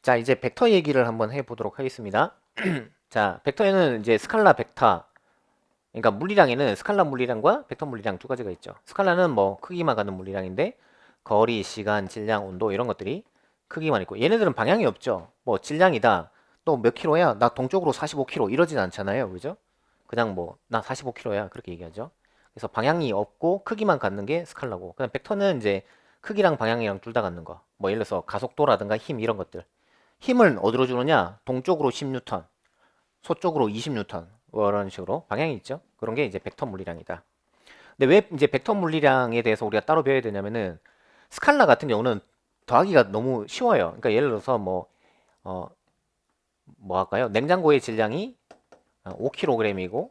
자, 이제 벡터 얘기를 한번 해보도록 하겠습니다. 자, 벡터에는 이제 스칼라 벡터, 그러니까 물리량에는 스칼라 물리량과 벡터 물리량 두 가지가 있죠. 스칼라는 뭐 크기만 가는 물리량인데 거리, 시간, 질량, 온도 이런 것들이 크기만 있고 얘네들은 방향이 없죠. 뭐 질량이다. 너 몇 킬로야? 나 동쪽으로 45킬로 이러진 않잖아요. 그죠? 그냥 뭐 나 45킬로야 그렇게 얘기하죠. 그래서 방향이 없고 크기만 갖는 게 스칼라고. 그냥 벡터는 이제 크기랑 방향이랑 둘 다 갖는 거. 뭐 예를 들어서 가속도라든가 힘 이런 것들. 힘을 어디로 주느냐? 동쪽으로 10뉴턴, 서쪽으로 20뉴턴. 뭐 이런 식으로 방향이 있죠. 그런 게 이제 벡터 물리량이다. 근데 왜 이제 벡터 물리량에 대해서 우리가 따로 배워야 되냐면은 스칼라 같은 경우는 더하기가 너무 쉬워요. 그러니까 예를 들어서 어, 뭐 할까요? 냉장고의 질량이 5kg이고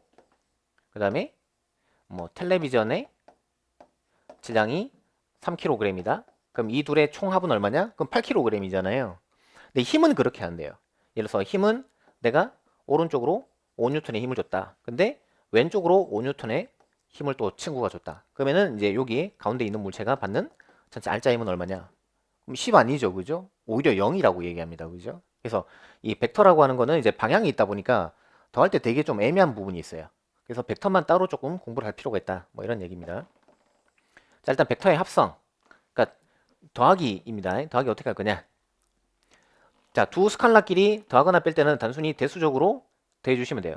그다음에 뭐 텔레비전의 질량이 3kg이다. 그럼 이 둘의 총합은 얼마냐? 그럼 8kg이잖아요. 근데 힘은 그렇게 안 돼요. 예를 들어서 힘은 내가 오른쪽으로 5N의 힘을 줬다. 근데 왼쪽으로 5N의 힘을 또 친구가 줬다. 그러면은 이제 여기 가운데 있는 물체가 받는 전체 알짜 힘은 얼마냐? 그럼 10 아니죠, 그죠? 오히려 0이라고 얘기합니다, 그죠? 그래서 이 벡터라고 하는 거는 이제 방향이 있다 보니까 더할 때 되게 좀 애매한 부분이 있어요. 그래서 벡터만 따로 조금 공부를 할 필요가 있다. 뭐 이런 얘기입니다. 자, 일단 벡터의 합성. 그러니까 더하기입니다. 더하기 어떻게 할 거냐? 자, 두 스칼라끼리 더하거나 뺄 때는 단순히 대수적으로 더해주시면 돼요.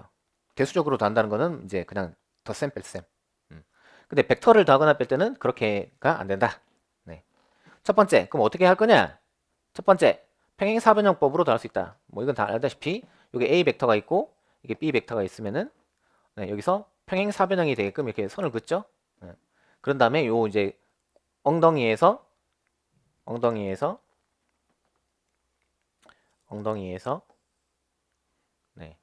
대수적으로 더한다는 거는 이제 그냥 덧셈 뺄셈. 근데 벡터를 더하거나 뺄 때는 그렇게가 안 된다. 네. 첫 번째, 그럼 어떻게 할 거냐? 첫 번째, 평행사변형법으로 더할 수 있다. 뭐 이건 다 알다시피 여기 A 벡터가 있고 이게 B 벡터가 있으면은 네, 여기서 평행사변형이 되게끔 이렇게 선을 긋죠. 네. 그런 다음에 요 이제 엉덩이에서 엉덩이에서 엉덩이에서 네.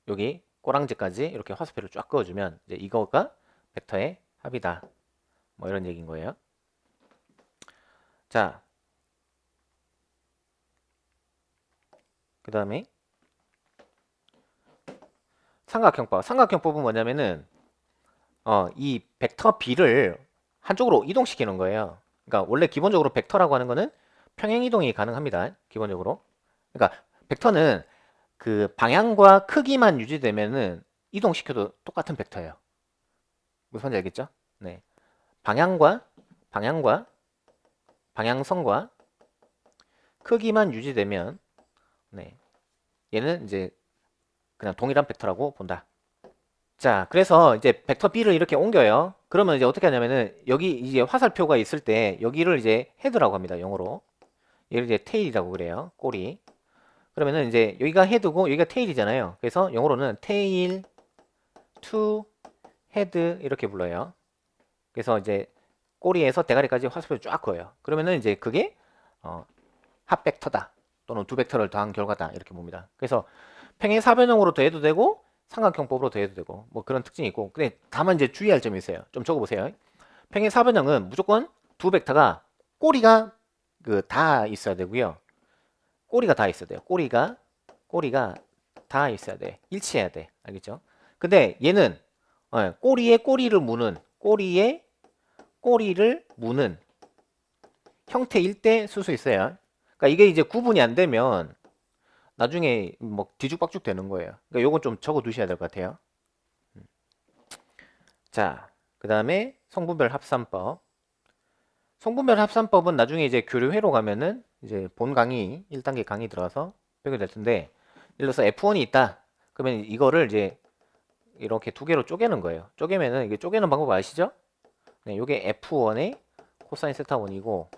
여기 꼬랑지까지 이렇게 화살표를 쫙 그어주면 이제 이거가 벡터의 합이다. 뭐 이런 얘기인 거예요. 자, 그 다음에 삼각형법. 삼각형법은 뭐냐면은 이 벡터 B를 한쪽으로 이동시키는 거예요. 그러니까 원래 기본적으로 벡터라고 하는 거는 평행 이동이 가능합니다. 기본적으로. 그러니까 벡터는 그 방향과 크기만 유지되면은 이동시켜도 똑같은 벡터예요. 무슨 말인지 알겠죠? 네. 방향과 방향과 방향성과 크기만 유지되면 네. 얘는 이제 그냥 동일한 벡터라고 본다. 자, 그래서 이제 벡터 B를 이렇게 옮겨요. 그러면 이제 어떻게 하냐면은 여기 이제 화살표가 있을 때 여기를 이제 헤드라고 합니다. 영어로. 얘를 이제 테일이라고 그래요. 꼬리. 그러면은 이제 여기가 헤드고 여기가 테일이잖아요. 그래서 영어로는 테일 투 헤드 이렇게 불러요. 그래서 이제 꼬리에서 대가리까지 화살표를 쫙 그어요. 그러면은 이제 그게 합 벡터다. 또는 두 벡터를 더한 결과다. 이렇게 봅니다. 그래서 평행사변형으로 더해도 되고 삼각형법으로 더해도 되고 뭐 그런 특징이 있고 근데 다만 이제 주의할 점이 있어요. 좀 적어보세요. 평행사변형은 무조건 두 벡터가 꼬리가 그 다 있어야 되고요. 꼬리가 다 있어야 돼요. 꼬리가 다 있어야 돼. 일치해야 돼. 알겠죠? 근데 얘는 꼬리에 꼬리를 무는 꼬리에 꼬리를 무는 형태일 때 쓸 수 있어요. 그러니까 이게 이제 구분이 안 되면 나중에 뭐 뒤죽박죽 되는 거예요. 그러니까 요건 좀 적어 두셔야 될 것 같아요. 자, 그 다음에 성분별 합산법. 성분별 합산법은 나중에 이제 교류회로 가면은 이제 본 강의 1단계 강의 들어가서 배우게 될 텐데 예를 들어서 F1이 있다. 그러면 이거를 이제 이렇게 두 개로 쪼개는 거예요. 쪼개면은 이게 쪼개는 방법 아시죠? 네, 요게 F1의 코사인 세타 1이고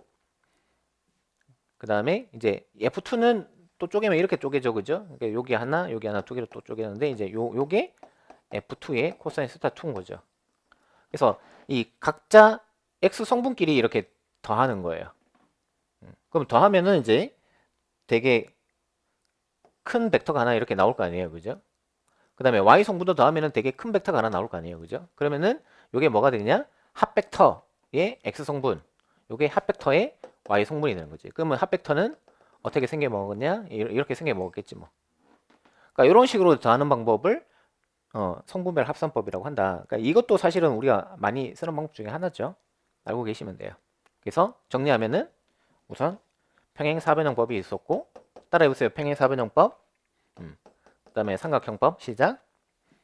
그 다음에 이제 F2는 또 쪼개면 이렇게 쪼개져 그죠? 그러니까 여기 하나 두 개로 또 쪼개는데 이제 요게 F2의 코사인 세타 2인 거죠. 그래서 이 각자 X 성분끼리 이렇게 더하는 거예요. 그럼 더하면은 이제 되게 큰 벡터가 하나 이렇게 나올 거 아니에요. 그죠? 그 다음에 Y 성분도 더하면은 되게 큰 벡터가 하나 나올 거 아니에요. 그죠? 그러면은 요게 뭐가 되느냐? 합벡터의 X 성분. 요게 합벡터의 Y 성분이 되는 거지. 그러면 합벡터는 어떻게 생겨 먹었냐? 이렇게 생겨 먹었겠지 뭐. 그러니까 이런 식으로 더하는 방법을 성분별 합산법이라고 한다. 그러니까 이것도 사실은 우리가 많이 쓰는 방법 중에 하나죠. 알고 계시면 돼요. 그래서 정리하면은 우선 평행사변형법이 있었고 따라해보세요. 평행사변형법, 그 다음에 삼각형법 시작,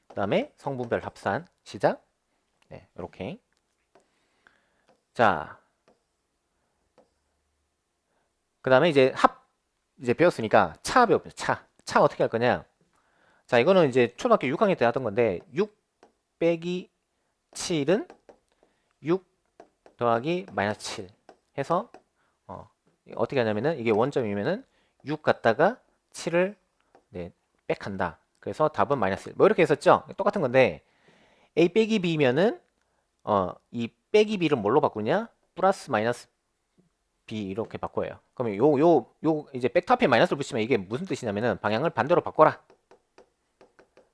그 다음에 성분별 합산 시작. 네, 이렇게. 자, 그 다음에 이제 배웠으니까 차 배워보죠. 차 어떻게 할 거냐? 자, 이거는 이제 초등학교 6학년 때 하던 건데 6 빼기 7은 6 더하기 마이너스 7 해서 어떻게 하냐면은 이게 원점이면은 6 갖다가 7을 네, 빽한다. 그래서 답은 마이너스 1. 뭐 이렇게 했었죠? 똑같은 건데 a 빼기 b면은 이 빼기 b를 뭘로 바꾸냐? 플러스 마이너스 b 이렇게 바꿔요. 그러면 요 이제 벡터 앞에 마이너스를 붙이면 이게 무슨 뜻이냐면은 방향을 반대로 바꿔라.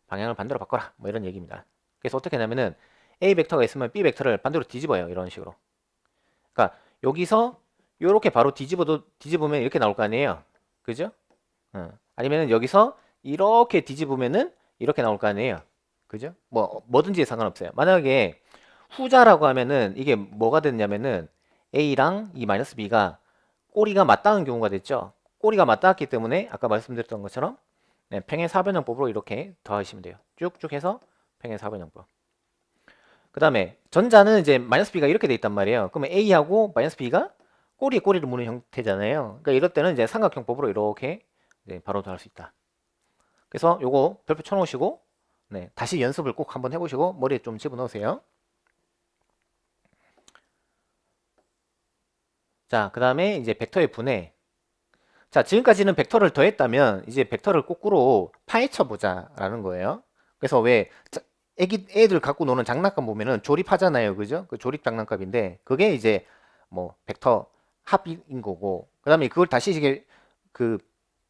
방향을 반대로 바꿔라. 뭐 이런 얘기입니다. 그래서 어떻게 하냐면은 a 벡터가 있으면 b 벡터를 반대로 뒤집어요. 이런 식으로. 그러니까 여기서 요렇게 바로 뒤집으면 이렇게 나올 거 아니에요. 그죠? 아니면은 여기서 이렇게 뒤집으면은 이렇게 나올 거 아니에요. 그죠? 뭐든지 상관없어요. 만약에 후자라고 하면은 이게 뭐가 됐냐면은 a랑 이 마이너스 b가 꼬리가 맞닿은 경우가 됐죠. 꼬리가 맞닿았기 때문에 아까 말씀드렸던 것처럼 네, 평행사변형법으로 이렇게 더하시면 돼요. 쭉쭉 해서 평행사변형법. 그 다음에 전자는 이제 마이너스 b가 이렇게 돼 있단 말이에요. 그러면 a하고 마이너스 b가 꼬리에 꼬리를 무는 형태잖아요. 그러니까 이럴 때는 이제 삼각형법으로 이렇게 바로 더할 수 있다. 그래서 요거 별표 쳐놓으시고 네, 다시 연습을 꼭 한번 해보시고 머리에 좀 집어넣으세요. 자, 그 다음에 이제 벡터의 분해. 자, 지금까지는 벡터를 더했다면 이제 벡터를 거꾸로 파헤쳐 보자라는 거예요. 그래서 왜 애들 갖고 노는 장난감 보면은 조립하잖아요. 그죠? 그 조립 장난감인데 그게 이제 뭐 벡터 합인 거고, 그 다음에 그걸 다시 이게 그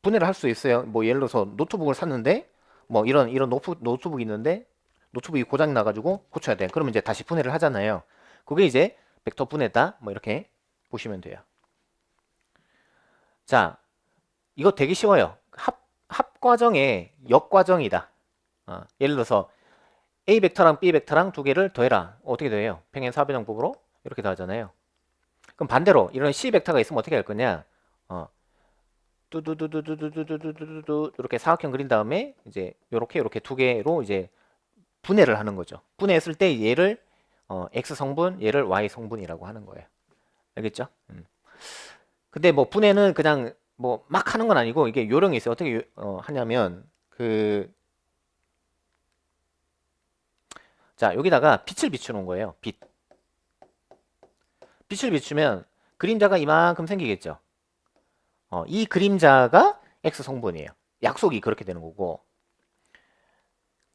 분해를 할 수 있어요. 뭐 예를 들어서 노트북을 샀는데 뭐 이런 노트북이 있는데 노트북이 고장 나가지고 고쳐야 돼. 그러면 이제 다시 분해를 하잖아요. 그게 이제 벡터 분해다. 뭐 이렇게 보시면 돼요. 자, 이거 되게 쉬워요. 합 과정의 역 과정이다. 예를 들어서 A 벡터랑 B 벡터랑 두 개를 더해라. 어떻게 더해요? 평행사변형법으로 이렇게 더하잖아요. 그럼 반대로 이런 C 벡터가 있으면 어떻게 할 거냐? 뚜두두두두두두두두두 이렇게 사각형 그린 다음에 이제 요렇게 두 개로 이제 분해를 하는 거죠. 분해했을 때 얘를 X 성분, 얘를 Y 성분이라고 하는 거예요. 알겠죠? 근데 뭐 분해는 그냥 뭐 막 하는 건 아니고 이게 요령이 있어요. 어떻게 하냐면 자, 여기다가 빛을 비추는 거예요. 빛을 비추면 그림자가 이만큼 생기겠죠. 이 그림자가 X 성분이에요. 약속이 그렇게 되는 거고,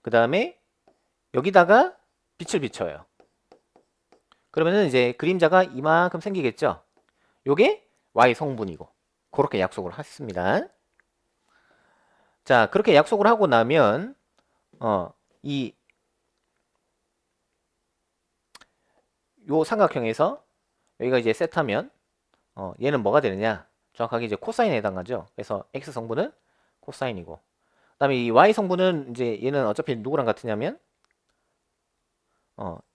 그 다음에 여기다가 빛을 비춰요. 그러면은 이제 그림자가 이만큼 생기겠죠. 요게 Y 성분이고, 그렇게 약속을 했습니다. 자, 그렇게 약속을 하고 나면 요 삼각형에서 여기가 이제 세트하면 얘는 뭐가 되느냐? 정확하게 이제 코사인에 해당하죠. 그래서 X 성분은 코사인이고, 그다음에 이 Y 성분은 이제 얘는 어차피 누구랑 같으냐면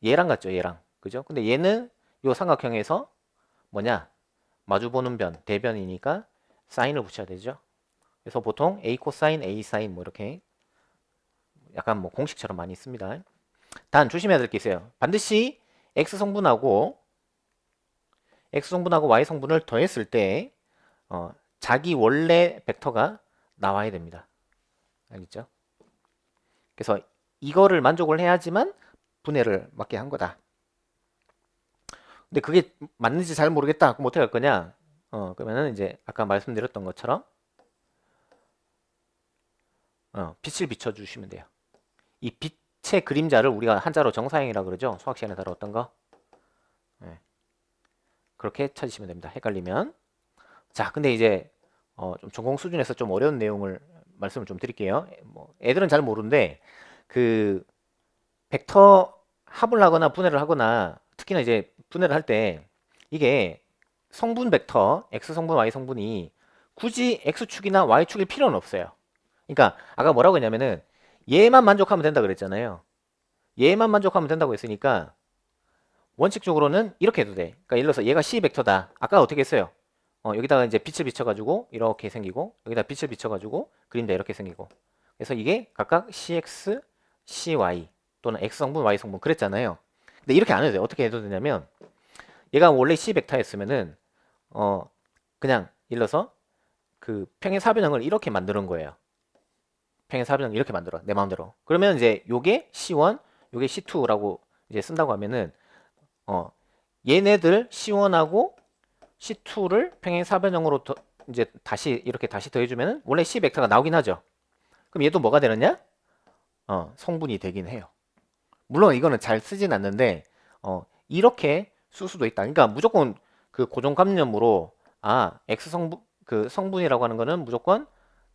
얘랑 같죠. 얘랑. 그죠? 근데 얘는 요 삼각형에서 뭐냐? 마주보는 변, 대변이니까 사인을 붙여야 되죠. 그래서 보통 A 코사인, A 사인 뭐 이렇게 약간 뭐 공식처럼 많이 씁니다. 단 조심해야 될 게 있어요. 반드시 X 성분하고 Y 성분을 더했을 때 자기 원래 벡터가 나와야 됩니다. 알겠죠? 그래서 이거를 만족을 해야지만 분해를 맞게 한 거다. 근데 그게 맞는지 잘 모르겠다. 그럼 어떻게 할 거냐? 그러면은 이제 아까 말씀드렸던 것처럼 빛을 비춰주시면 돼요. 이 빛의 그림자를 우리가 한자로 정사형이라고 그러죠. 수학 시간에 다뤘던 거. 네. 그렇게 찾으시면 됩니다. 헷갈리면. 자, 근데 이제 좀 전공 수준에서 좀 어려운 내용을 말씀을 좀 드릴게요. 뭐 애들은 잘 모르는데 그 벡터 합을 하거나 분해를 하거나 특히나 이제 분해를 할 때 이게 성분 벡터 X 성분, Y 성분이 굳이 X축이나 Y축일 필요는 없어요. 그러니까 아까 뭐라고 했냐면은 얘만 만족하면 된다 그랬잖아요. 얘만 만족하면 된다고 했으니까 원칙적으로는 이렇게 해도 돼. 그러니까 예를 들어서 얘가 C 벡터다. 아까 어떻게 했어요? 여기다가 이제 빛을 비춰가지고 이렇게 생기고 여기다 빛을 비춰가지고 그림자 이렇게 생기고 그래서 이게 각각 CX, CY 또는 X 성분, Y 성분 그랬잖아요. 근데 이렇게 안 해도 돼요. 어떻게 해도 되냐면 얘가 원래 C 벡터였으면은 그냥 일러서 그 평행 사변형을 이렇게 만드는 거예요. 평행 사변형 이렇게 만들어 내 마음대로. 그러면 이제 요게 C1, 요게 C2라고 이제 쓴다고 하면은 얘네들 C1하고 C2를 평행 사변형으로 이제 다시 더해주면은 원래 C 벡터가 나오긴 하죠. 그럼 얘도 뭐가 되느냐? 성분이 되긴 해요. 물론 이거는 잘 쓰진 않는데 이렇게 쓸 수도 있다. 그러니까 무조건 그 고정관념으로 X 성분 그 성분이라고 하는 거는 무조건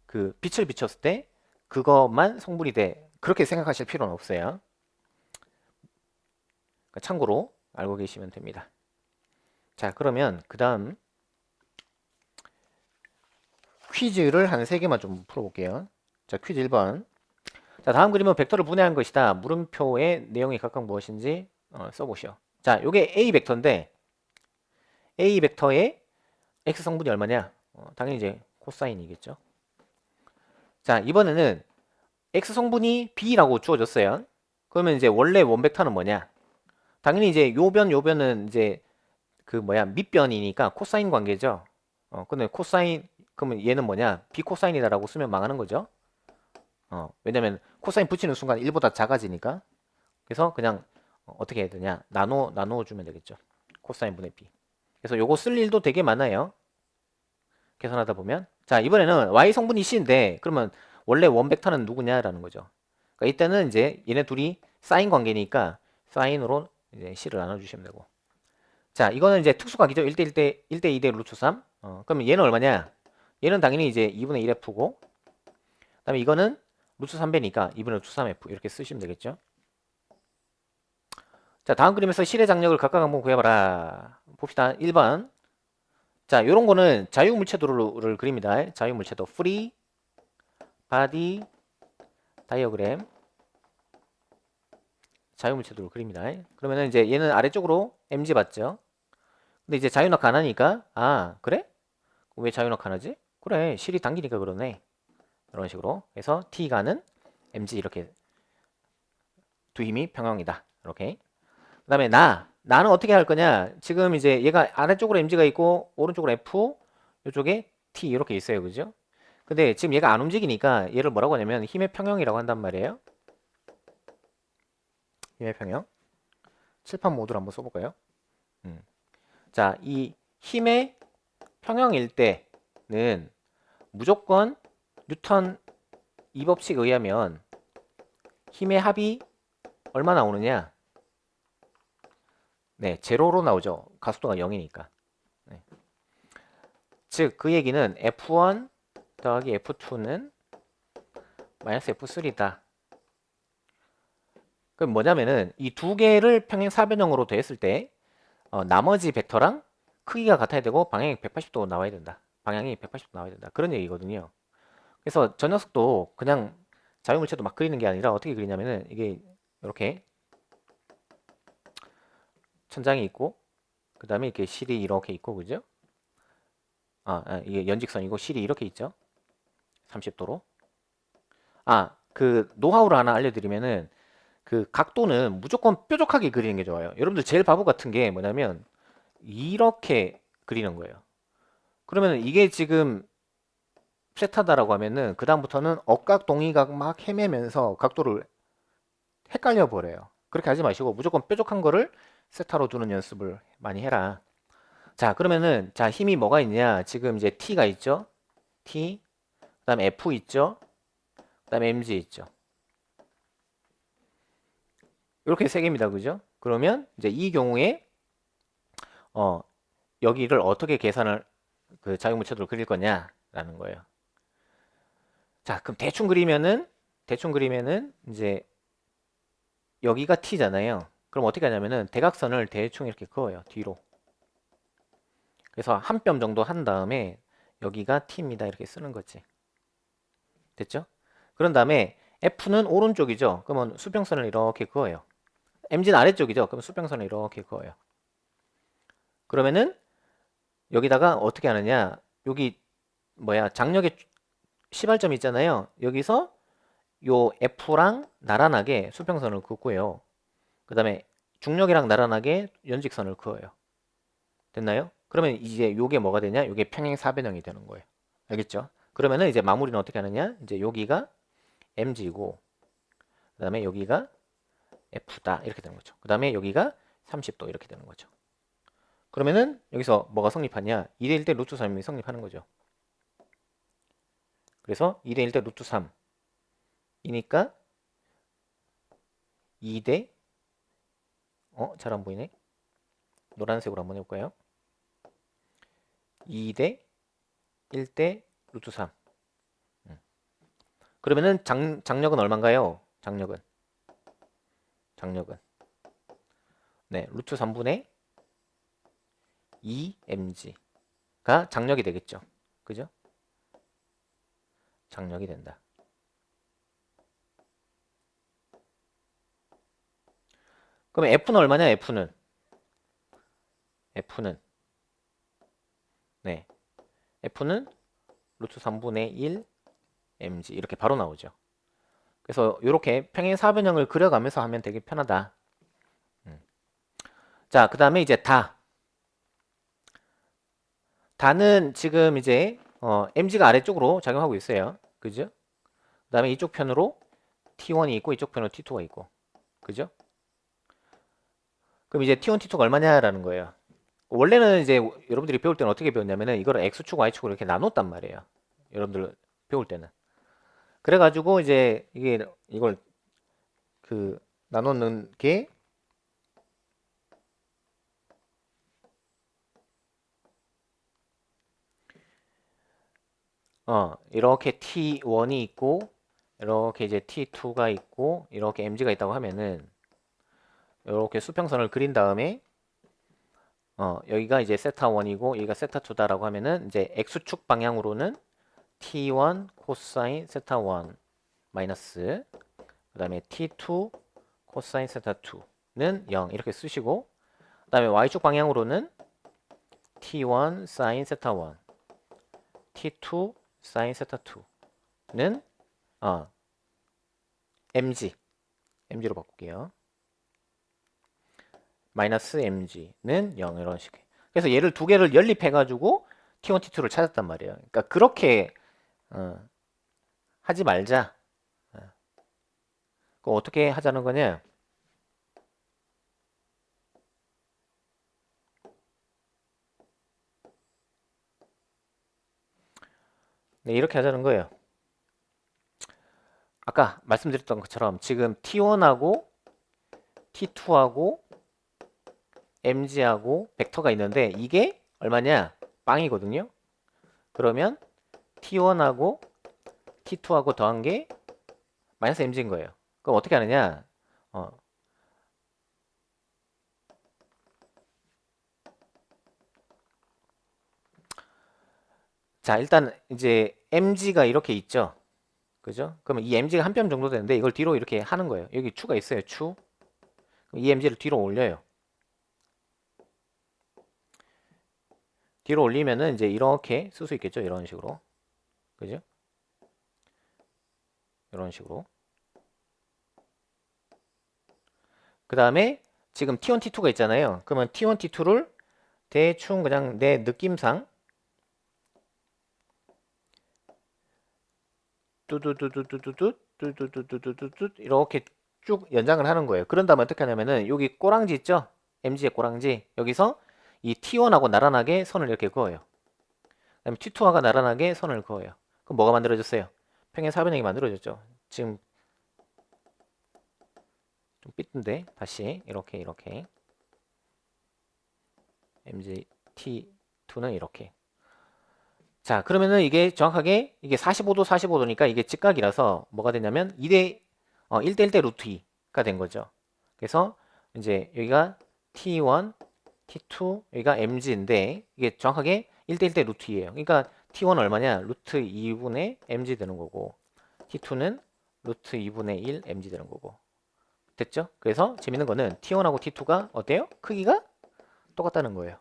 그 빛을 비췄을 때 그것만 성분이 돼. 그렇게 생각하실 필요는 없어요. 그러니까 참고로 알고 계시면 됩니다. 자, 그러면 그 다음 퀴즈를 한 3개만 좀 풀어볼게요. 자, 퀴즈 1번. 자, 다음 그림은 벡터를 분해한 것이다. 물음표의 내용이 각각 무엇인지 써보시오. 자, 요게 A 벡터인데 A 벡터의 X 성분이 얼마냐? 당연히 이제 코사인이겠죠. 자, 이번에는 X 성분이 B라고 주어졌어요. 그러면 이제 원래 원벡터는 뭐냐? 당연히 이제 요변은 이제 그 밑변이니까 코사인 관계죠. 근데 코사인 그러면 얘는 뭐냐? B 코사인이다라고 쓰면 망하는 거죠. 왜냐면 코사인 붙이는 순간 1보다 작아지니까. 그래서 그냥 어떻게 해야 되냐? 나눠 주면 되겠죠. 코사인 분의 B. 그래서 요거 쓸 일도 되게 많아요. 계산하다 보면. 자, 이번에는 Y 성분이 C인데 그러면 원래 원벡터는 누구냐라는 거죠. 그러니까 이때는 이제 얘네 둘이 사인 관계니까 사인으로 이제 C를 나눠주시면 되고. 자, 이거는 이제 특수각이죠. 1대 2대 루트 3. 그러면 얘는 얼마냐? 얘는 당연히 이제 2분의 1F고 그다음에 이거는 루트 3배니까 2분의 루트 3F 이렇게 쓰시면 되겠죠. 자, 다음 그림에서 실의 장력을 각각 한번 구해봐라. 봅시다. 1번. 자, 요런 거는 자유물체도를 그립니다. 자유물체도 free body diagram 자유물체도를 그립니다. 그러면은 이제 얘는 아래쪽으로 mg 맞죠? 근데 이제 자유낙 안 하니까 그래? 왜 자유낙 안 하지? 그래, 실이 당기니까 그러네. 이런 식으로 해서 t가는 mg 이렇게 두 힘이 평형이다. 이렇게. 그다음에 나는 어떻게 할 거냐? 지금 이제 얘가 아래쪽으로 mg가 있고 오른쪽으로 f, 이쪽에 t 이렇게 있어요, 그죠? 근데 지금 얘가 안 움직이니까 얘를 뭐라고 하냐면 힘의 평형이라고 한단 말이에요. 힘의 평형. 칠판 모드로 한번 써볼까요? 자, 이 힘의 평형일 때는 무조건 뉴턴 이 법칙에 의하면 힘의 합이 얼마 나오느냐? 네, 제로로 나오죠. 가속도가 0이니까. 네. 즉, 그 얘기는 F1 더하기 F2는 마이너스 F3다. 그럼 뭐냐면은 이 두 개를 평행 사변형으로 더했을 때 나머지 벡터랑 크기가 같아야 되고 방향이 180도 나와야 된다. 방향이 180도 나와야 된다. 그런 얘기거든요. 그래서 저 녀석도 그냥 자유물체도 막 그리는 게 아니라 어떻게 그리냐면은 이게 이렇게 천장이 있고 그 다음에 이렇게 실이 이렇게 있고 그죠? 이게 연직선이고 실이 이렇게 있죠. 30도로. 그 노하우를 하나 알려드리면은 그 각도는 무조건 뾰족하게 그리는 게 좋아요. 여러분들 제일 바보 같은 게 뭐냐면 이렇게 그리는 거예요. 그러면 이게 지금 세타다라고 하면은 그 다음부터는 억각 동의각 막 헤매면서 각도를 헷갈려 버려요. 그렇게 하지 마시고 무조건 뾰족한 거를 세타로 두는 연습을 많이 해라. 자, 그러면은 자 힘이 뭐가 있냐? 지금 이제 T가 있죠. T, 그다음에 F 있죠. 그다음에 mg 있죠. 이렇게 세 개입니다. 그죠? 그러면 이제 이 경우에 여기를 어떻게 계산을 그 자유물체도를 그릴 거냐라는 거예요. 자, 그럼 대충 그리면은 이제 여기가 t잖아요. 그럼 어떻게 하냐면은 대각선을 대충 이렇게 그어요. 뒤로. 그래서 한 뼘 정도 한 다음에 여기가 t입니다. 이렇게 쓰는 거지. 됐죠? 그런 다음에 f는 오른쪽이죠. 그러면 수평선을 이렇게 그어요. mg는 아래쪽이죠. 그럼 수평선을 이렇게 그어요. 그러면은 여기다가 어떻게 하느냐, 여기 뭐야, 장력의 시발점 있잖아요. 여기서 요 F랑 나란하게 수평선을 긋고요. 그 다음에 중력이랑 나란하게 연직선을 그어요. 됐나요? 그러면 이제 요게 뭐가 되냐? 요게 평행사변형이 되는 거예요. 알겠죠? 그러면은 이제 마무리는 어떻게 하느냐? 이제 여기가 mg고, 그 다음에 여기가 f다. 이렇게 되는 거죠. 그 다음에 여기가 30도 이렇게 되는 거죠. 그러면은 여기서 뭐가 성립하냐? 2대 1대 루트 3이 성립하는 거죠. 그래서 2대 1대 루트 3이니까 2대 잘 안 보이네. 노란색으로 한번 해볼까요? 2대 1대 루트 3. 그러면은 장력은 얼마인가요? 장력은 네, 루트 3분의 2mg가 장력이 되겠죠. 그죠? 장력이 된다. 그럼 F는 얼마냐? F는 네, F는 루트 3분의 1 mg 이렇게 바로 나오죠. 그래서 이렇게 평행사변형을 그려가면서 하면 되게 편하다. 자, 그 다음에 이제 다는 지금 이제 mg가 아래쪽으로 작용하고 있어요. 그죠? 그 다음에 이쪽 편으로 t1이 있고 이쪽 편으로 t2가 있고, 그죠? 그럼 이제 t1, t2가 얼마냐라는 거예요. 원래는 이제 여러분들이 배울 때는 어떻게 배웠냐면은 이거를 x축, y축으로 이렇게 나눴단 말이에요. 여러분들 배울 때는. 그래가지고 이제 이걸 그 나누는 게 이렇게 t1이 있고 이렇게 이제 t2가 있고 이렇게 mg가 있다고 하면은 이렇게 수평선을 그린 다음에 여기가 이제 세타 1이고 여기가 세타 2다라고 하면은 이제 x축 방향으로는 t1 코사인 세타 1 마이너스 그 다음에 t2 코사인 세타 2는 0 이렇게 쓰시고, 그 다음에 y축 방향으로는 t1 사인 세타 1 t2 사인 세타 2는 mg로 바꿀게요. 마이너스 mg는 0 이런 식의. 그래서 얘를 두 개를 연립해가지고 t1, t2를 찾았단 말이에요. 그러니까 그렇게 하지 말자. 그럼 어떻게 하자는 거냐? 네, 이렇게 하자는 거예요. 아까 말씀드렸던 것처럼 지금 t1하고 t2하고 mg하고 벡터가 있는데 이게 얼마냐? 빵이거든요. 그러면 t1하고 t2하고 더한 게 마이너스 mg인 거예요. 그럼 어떻게 하느냐? 자, 일단 이제 mg가 이렇게 있죠. 그죠? 그러면 이 mg가 한 뼘 정도 되는데 이걸 뒤로 이렇게 하는 거예요. 여기 추가 있어요. 추. 이 mg를 뒤로 올려요. 뒤로 올리면은 이제 이렇게 쓸 수 있겠죠. 이런 식으로. 그죠? 이런 식으로. 그 다음에 지금 t1, t2가 있잖아요. 그러면 t1, t2를 대충 그냥 내 느낌상 뚜두두두두두뚜두두두두뚜 이렇게 쭉 연장을 하는 거예요. 그런 다음에 어떻게 하냐면은 여기 꼬랑지 있죠? mg의 꼬랑지. 여기서 이 t1하고 나란하게 선을 이렇게 그어요. 그다음에 t2하고 나란하게 선을 그어요. 그럼 뭐가 만들어졌어요? 평행사변형이 만들어졌죠. 지금 좀 삐뚤데 다시 이렇게 mg t2는 이렇게. 자, 그러면은 이게 정확하게 이게 45도 45도니까 이게 직각이라서 뭐가 되냐면 1대 1대 루트 2가 된 거죠. 그래서 이제 여기가 t1, t2, 여기가 mg인데 이게 정확하게 1대 1대 루트 2예요. 그러니까 t1 얼마냐? 루트 2분의 mg 되는 거고 t2는 루트 2분의 1 mg 되는 거고. 됐죠? 그래서 재밌는 거는 t1하고 t2가 어때요? 크기가 똑같다는 거예요.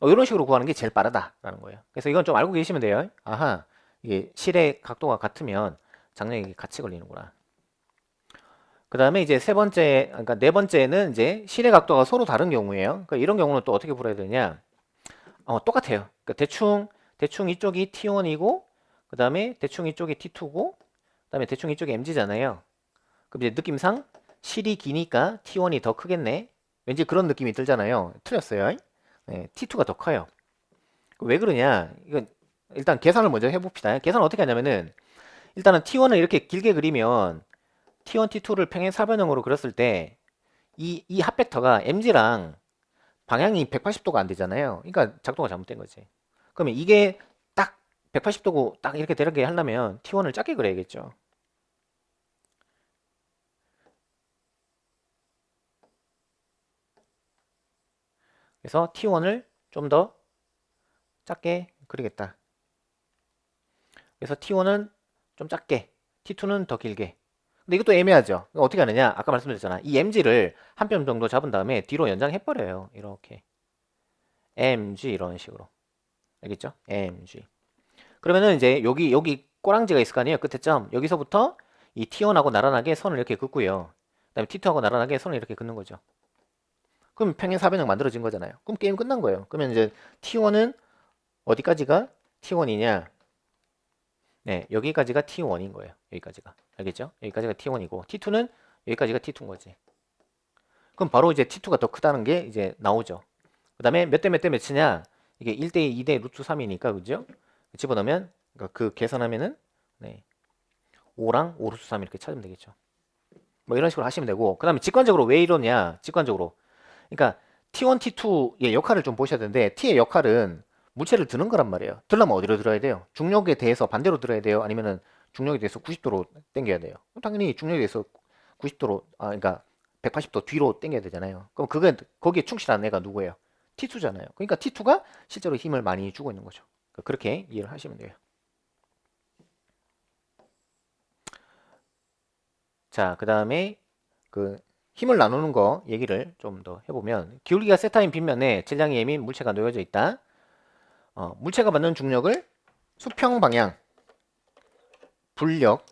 이런 식으로 구하는 게 제일 빠르다라는 거예요. 그래서 이건 좀 알고 계시면 돼요. 아하, 이게 실의 각도가 같으면 장력이 같이 걸리는구나. 그 다음에 이제 세 번째, 그러니까 네 번째는 이제 실의 각도가 서로 다른 경우예요. 그러니까 이런 경우는 또 어떻게 풀어야 되냐? 똑같아요. 그러니까 대충 이쪽이 T1이고, 그 다음에 대충 이쪽이 T2고, 그 다음에 대충 이쪽이 MG잖아요. 그럼 이제 느낌상 실이 기니까 T1이 더 크겠네. 왠지 그런 느낌이 들잖아요. 틀렸어요. 네, T2가 더 커요. 왜 그러냐? 이건 일단 계산을 먼저 해봅시다. 계산을 어떻게 하냐면은 일단은 T1을 이렇게 길게 그리면 T1, T2를 평행 사변형으로 그렸을 때 이 합벡터가 MG랑 방향이 180도가 안 되잖아요. 그러니까 작도가 잘못된 거지. 그러면 이게 딱 180도고 딱 이렇게 되게 하려면 T1을 작게 그려야겠죠. 그래서 T1을 좀 더 작게 그리겠다. 그래서 T1은 좀 작게, T2는 더 길게. 근데 이것도 애매하죠. 어떻게 하느냐? 아까 말씀드렸잖아. 이 MG를 한 뼘 정도 잡은 다음에 뒤로 연장해버려요. 이렇게. MG 이런 식으로. 알겠죠? MG. 그러면은 이제 여기 꼬랑지가 있을 거 아니에요? 끝에 점. 여기서부터 이 T1하고 나란하게 선을 이렇게 긋고요. 그 다음에 T2하고 나란하게 선을 이렇게 긋는 거죠. 그럼 평행 사변형 만들어진 거잖아요. 그럼 게임 끝난 거예요. 그러면 이제 T1은 어디까지가 T1이냐? 네, 여기까지가 T1인 거예요. 여기까지가. 알겠죠? 여기까지가 T1이고 T2는 여기까지가 T2인 거지. 그럼 바로 이제 T2가 더 크다는 게 이제 나오죠. 그 다음에 몇 대 몇 대 몇이냐? 이게 1대 2대 루트 3이니까 그죠? 집어넣으면 그러니까 그 계산하면은 네, 5랑 5 루트 3 이렇게 찾으면 되겠죠. 뭐 이런 식으로 하시면 되고 그 다음에 직관적으로 왜 이러냐? 직관적으로 그러니까 T1, T2의 역할을 좀 보셔야 되는데 T의 역할은 물체를 드는 거란 말이에요. 들려면 어디로 들어야 돼요? 중력에 대해서 반대로 들어야 돼요? 아니면은 중력에 대해서 90도로 당겨야 돼요? 당연히 중력에 대해서 90도로 그러니까 180도 뒤로 당겨야 되잖아요. 그럼 거기에 충실한 애가 누구예요? T2잖아요. 그러니까 T2가 실제로 힘을 많이 주고 있는 거죠. 그렇게 이해를 하시면 돼요. 자, 그 다음에 그 힘을 나누는 거 얘기를 좀 더 해보면 기울기가 세타인 빗면에 질량이 M인 물체가 놓여져 있다. 물체가 받는 중력을 수평 방향 불력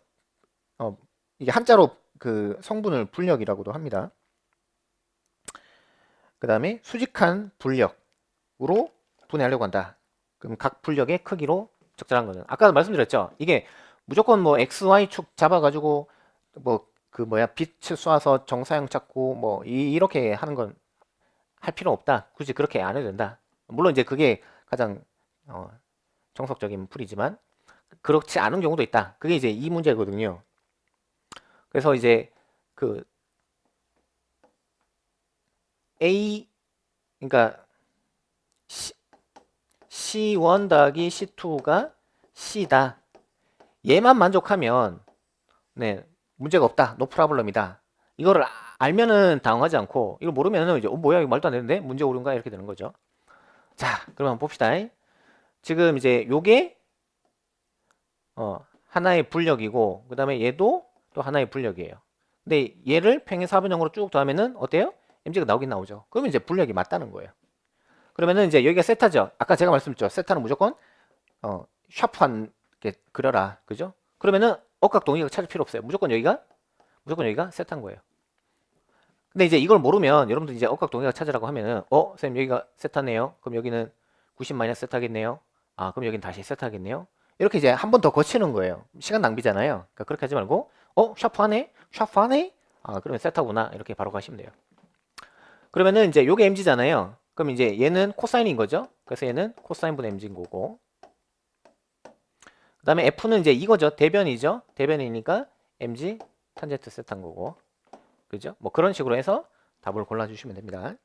이게 한자로 그 성분을 불력이라고도 합니다. 그 다음에 수직한 불력으로 분해하려고 한다. 그럼 각 불력의 크기로 적절한 거는 아까 말씀드렸죠. 이게 무조건 뭐 XY축 잡아가지고 뭐 그 뭐야 빛 쏴서 정사형 찾고 뭐 이렇게 하는 건 할 필요 없다. 굳이 그렇게 안 해도 된다. 물론 이제 그게 가장 정석적인 풀이지만 그렇지 않은 경우도 있다. 그게 이제 이 문제거든요. 그래서 이제 그 A 그러니까 C1 더하기 C2가 C다. 얘만 만족하면 네 문제가 없다. no problem이다. 이거를 알면은 당황하지 않고 이걸 모르면은 이제 뭐야 이거 말도 안 되는데 문제 오른가 이렇게 되는 거죠. 자, 그럼 한번 봅시다. 지금 이제 요게 하나의 불력이고 그 다음에 얘도 또 하나의 불력이에요. 근데 얘를 평행 사변형으로 쭉 더하면은 어때요? MG가 나오긴 나오죠. 그러면 이제 불력이 맞다는 거예요. 그러면은 이제 여기가 세타죠. 아까 제가 말씀드렸죠. 세타는 무조건 샤프한 게 그려라. 그죠? 그러면은 억각 동위각 찾을 필요 없어요. 무조건 여기가 세타인 거예요. 근데 이제 이걸 모르면 여러분들 이제 억각 동위각 찾으라고 하면은 선생님 여기가 세타네요. 그럼 여기는 90 마이너스 세타겠네요. 그럼 여기는 다시 세타겠네요. 이렇게 이제 한 번 더 거치는 거예요. 시간 낭비잖아요. 그러니까 그렇게 하지 말고 샤프하네? 그러면 세타구나. 이렇게 바로 가시면 돼요. 그러면은 이제 요게 mg잖아요. 그럼 이제 얘는 코사인인 거죠. 그래서 얘는 코사인 분의 mg인 거고 그 다음에 f는 이제 이거죠. 대변이죠. 대변이니까 mg 탄젠트 세타인 거고 그죠? 뭐 그런 식으로 해서 답을 골라주시면 됩니다.